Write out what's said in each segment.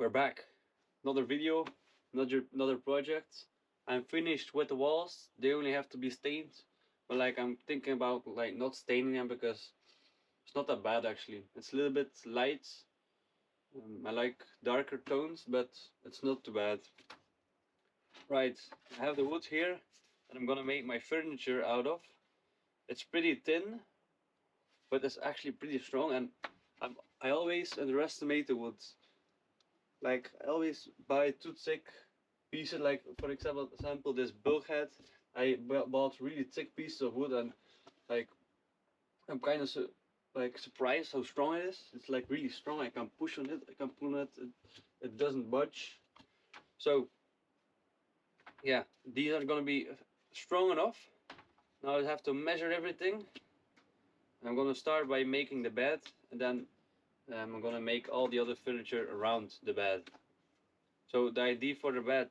We're back. Another video, another project. I'm finished with the walls. They only have to be stained. But like I'm thinking about like not staining them because it's not that bad actually. It's a little bit light. I like darker tones, but it's not too bad. Right, I have the wood here that I'm gonna make my furniture out of. It's pretty thin, but it's actually pretty strong, and I always underestimate the wood. Like I always buy too thick pieces. Like for example, this bulkhead. I bought really thick pieces of wood, and like I'm kind of like surprised how strong it is. It's like really strong. I can push on it. I can pull on it. It doesn't budge. So yeah, these are gonna be strong enough. Now I have to measure everything. I'm gonna start by making the bed, and then I'm gonna make all the other furniture around the bed. So the idea for the bed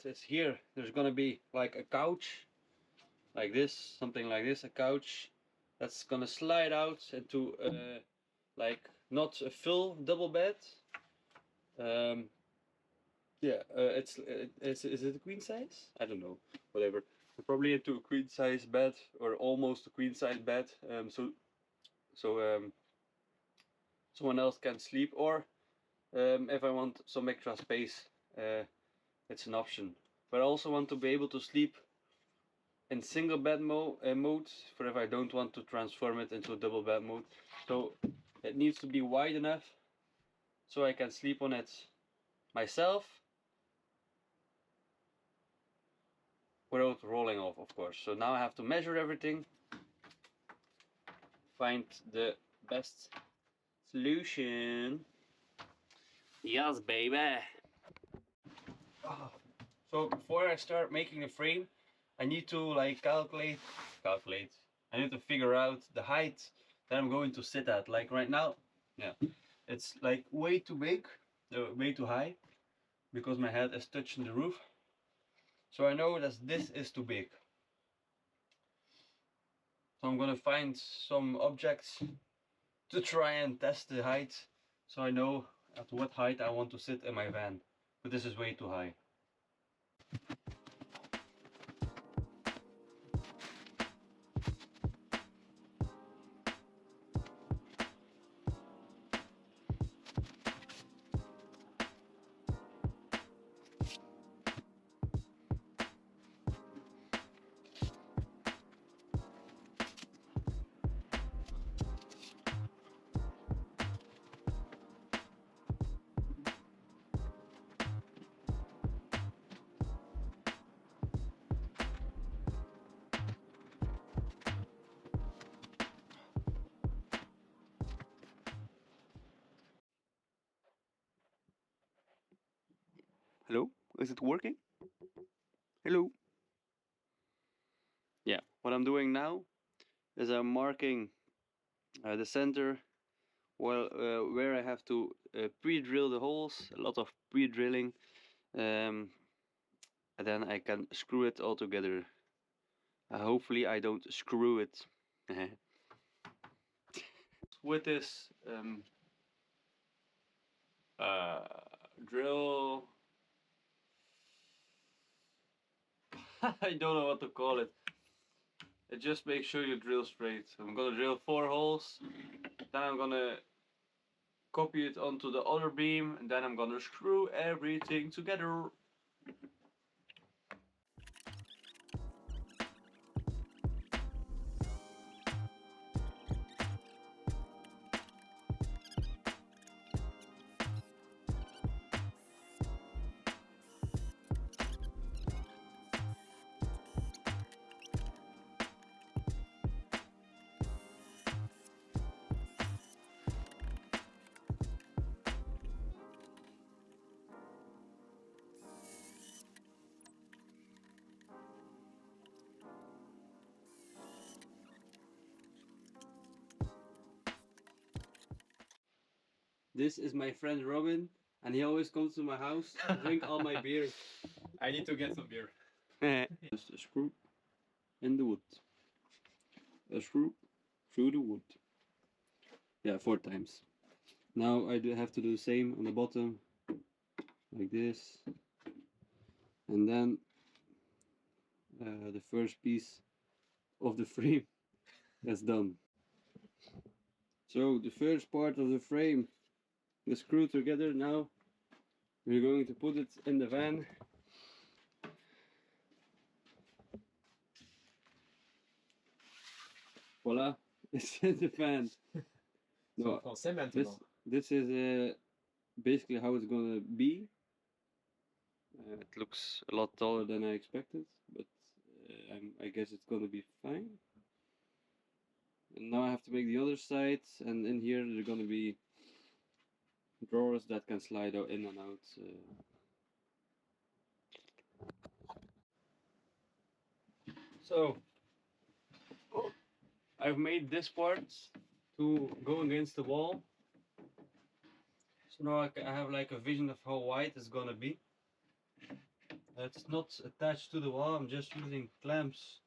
is here. There's gonna be like a couch, like this, something like this, a couch that's gonna slide out into like not a full double bed. Yeah, is it a queen size? I don't know. Whatever. Probably into a queen size bed or almost a queen size bed. So someone else can sleep, or if I want some extra space, it's an option. But I also want to be able to sleep in single bed mode for if I don't want to transform it into a double bed mode. So it needs to be wide enough so I can sleep on it myself without rolling off, of course. So now I have to measure everything, find the best solution. Yes, baby. So before I start making the frame, I need to like calculate. I need to figure out the height that I'm going to sit at. Like right now, yeah, it's like way too big, way too high, because my head is touching the roof. So I know that this is too big. So I'm gonna find some objects to try and test the height, so I know at what height I want to sit in my van. But this is way too high. Hello? Is it working? Hello? Yeah, what I'm doing now is I'm marking the center where I have to pre-drill the holes, a lot of pre-drilling, and then I can screw it all together. Hopefully I don't screw it. With this drill, I don't know what to call it. Just make sure you drill straight. I'm gonna drill 4 holes, then I'm gonna copy it onto the other beam, and then I'm gonna screw everything together. This is my friend Robin, and he always comes to my house to drink all my beer. I need to get some beer. Just a screw in the wood. A screw through the wood. Yeah, 4 times. Now I have to do the same on the bottom, like this, and then the first piece of the frame is done. So the first part of the frame is screwed together. Now we're going to put it in the van. Voila, it's in the van. No, Français maintenant. this is basically how it's gonna be. It looks a lot taller than I expected, but I guess it's gonna be fine. And now I have to make the other side, and in here there are gonna be drawers that can slide out in and out. So I've made this part to go against the wall. So now I have like a vision of how wide it's gonna be. It's not attached to the wall, I'm just using clamps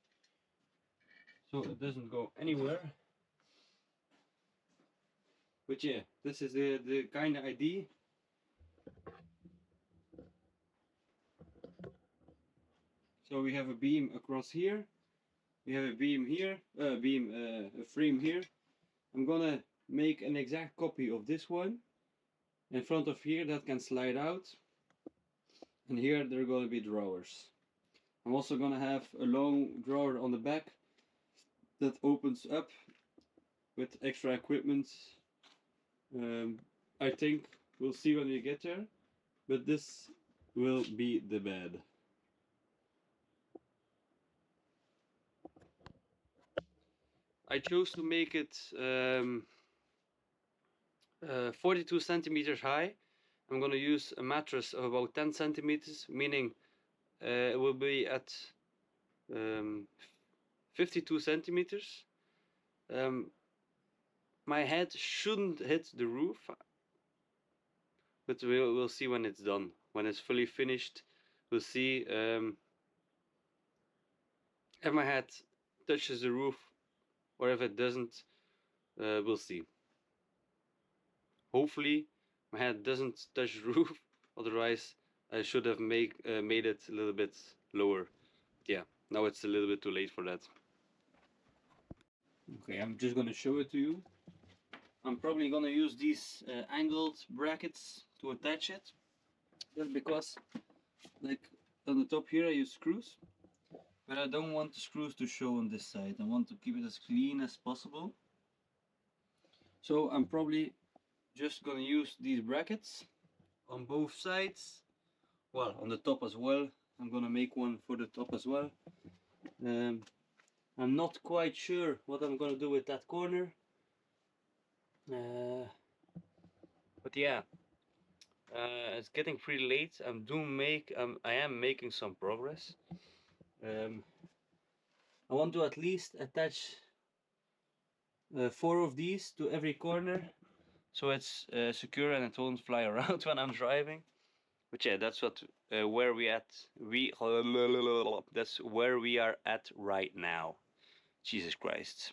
so it doesn't go anywhere. But yeah, this is the kind of idea. So we have a beam across here, we have a beam here, a frame here. I'm gonna make an exact copy of this one in front of here that can slide out, and here there are gonna be drawers. I'm also gonna have a long drawer on the back that opens up with extra equipment. I think we'll see when we get there, but this will be the bed. I chose to make it 42 centimeters high. I'm gonna use a mattress of about 10 centimeters, meaning it will be at 52 centimeters. My head shouldn't hit the roof, but we'll see when it's done. When it's fully finished, we'll see if my head touches the roof or if it doesn't. We'll see. Hopefully my head doesn't touch the roof, otherwise I should have made it a little bit lower. Yeah, now it's a little bit too late for that. Okay, I'm just gonna show it to you. I'm probably gonna use these angled brackets to attach it, just because, like on the top here I use screws, but I don't want the screws to show on this side. I want to keep it as clean as possible. So I'm probably just gonna use these brackets on both sides, well, on the top as well. I'm gonna make one for the top as well. I'm not quite sure what I'm gonna do with that corner, but yeah, it's getting pretty late. I am making some progress. I want to at least attach 4 of these to every corner, so it's secure and it won't fly around when I'm driving. But yeah, that's what where we at. That's where we are at right now. Jesus Christ.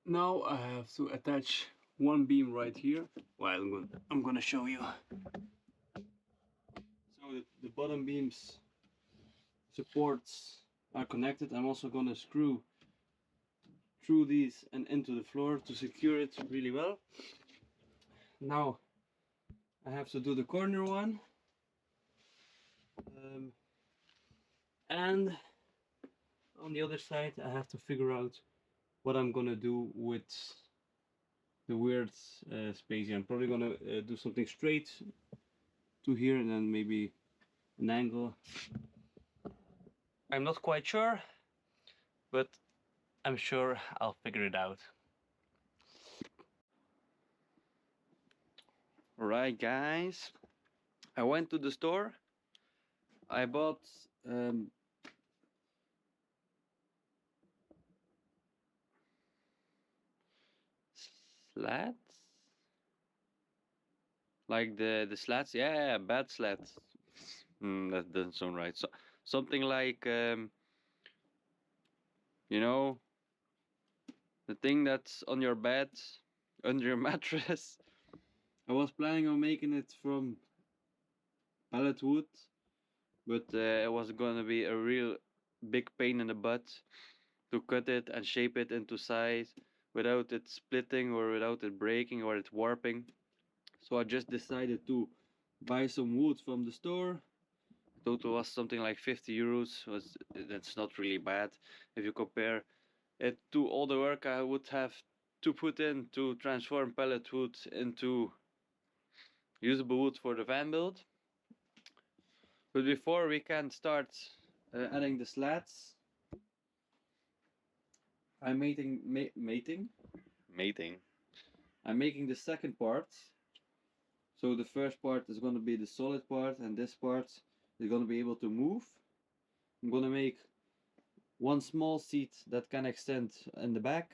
Now I have to attach one beam right here. Well, I'm gonna show you. So the bottom beams supports are connected. I'm also gonna screw through these and into the floor to secure it really well. Now I have to do the corner one. And on the other side I have to figure out what I'm gonna do with the weird space here. I'm probably gonna do something straight to here and then maybe an angle. I'm not quite sure, but I'm sure I'll figure it out. Alright guys, I went to the store. I bought slats, like the slats. Yeah, bad slats. That doesn't sound right. So something like you know, the thing that's on your bed under your mattress. I was planning on making it from pallet wood, but it was gonna be a real big pain in the butt to cut it and shape it into size without it splitting or without it breaking or it warping. So I just decided to buy some wood from the store. Total was something like 50 euros. That's not really bad if you compare it to all the work I would have to put in to transform pallet wood into usable wood for the van build. But before we can start adding the slats, I'm mating. I'm making the second part. So the first part is going to be the solid part, and this part is going to be able to move. I'm going to make one small seat that can extend in the back,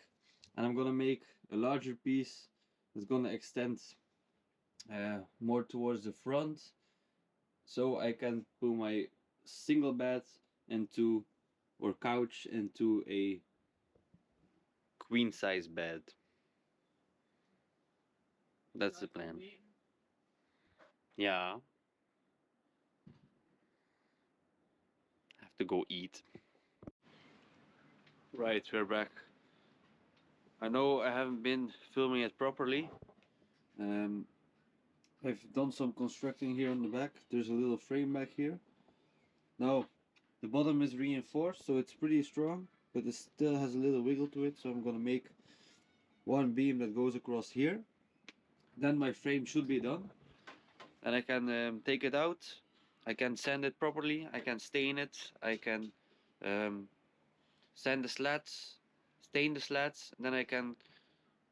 and I'm going to make a larger piece that's going to extend more towards the front, so I can put my single bed into, or couch into, a queen size bed. That's the plan. Yeah. Have to go eat. Right, we're back. I know I haven't been filming it properly. I've done some constructing here on the back. There's a little frame back here. Now, the bottom is reinforced, so it's pretty strong, but it still has a little wiggle to it, so I'm gonna make one beam that goes across here. Then my frame should be done. And I can take it out. I can sand it properly. I can stain it. I can sand the slats, stain the slats. Then I can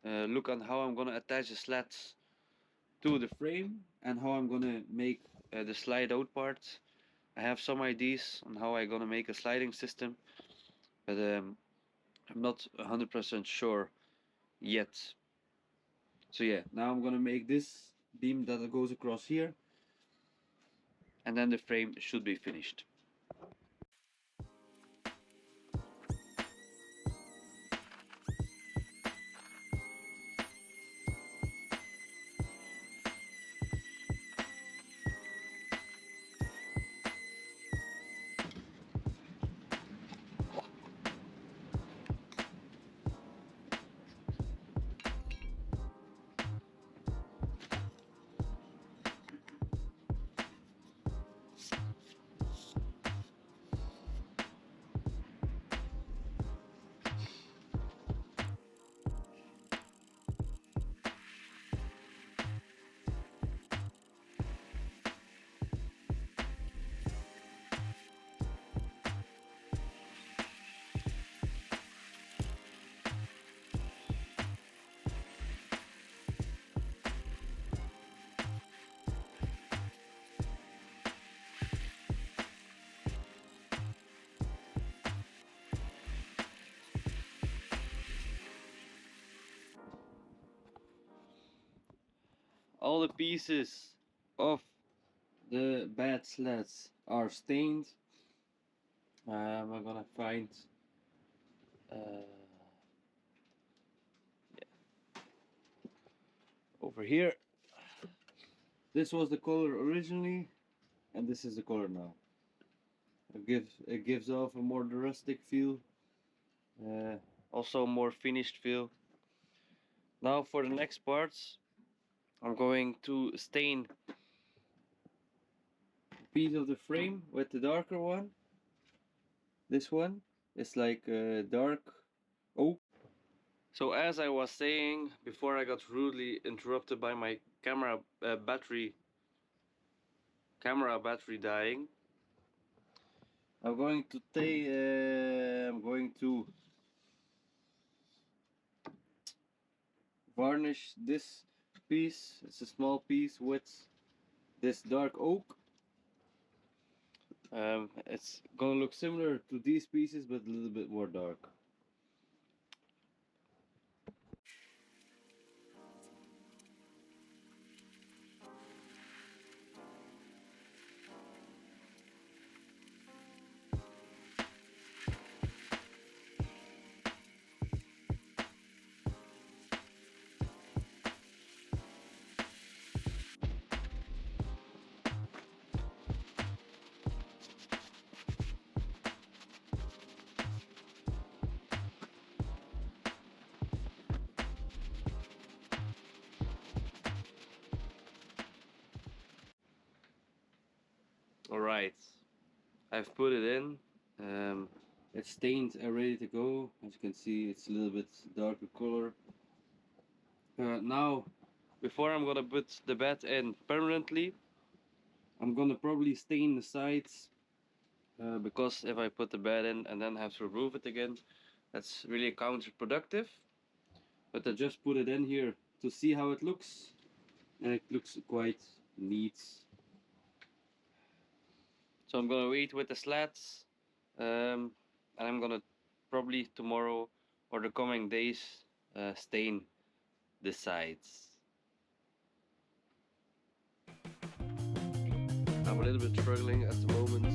look on how I'm gonna attach the slats to the frame and how I'm gonna make the slide out part. I have some ideas on how I'm gonna make a sliding system, but I'm not 100% sure yet. So yeah, now I'm gonna make this beam that goes across here, and then the frame should be finished. All the pieces of the bad slats are stained. I'm gonna find uh, over here. This was the color originally, and this is the color now. It gives off a more rustic feel, also a more finished feel. Now for the next parts, I'm going to stain a piece of the frame with the darker one. This one is like dark oak. So as I was saying before I got rudely interrupted by my camera battery dying, I'm going to varnish this piece. It's a small piece with this dark oak. It's gonna look similar to these pieces but a little bit more dark. Alright, I've put it in. It's stained and ready to go. As you can see, it's a little bit darker color. Now, before I'm gonna put the bed in permanently, I'm gonna probably stain the sides, because if I put the bed in and then have to remove it again, that's really counterproductive. But I just put it in here to see how it looks, and it looks quite neat. So I'm gonna wait with the slats, and I'm gonna probably tomorrow or the coming days stain the sides. I'm a little bit struggling at the moment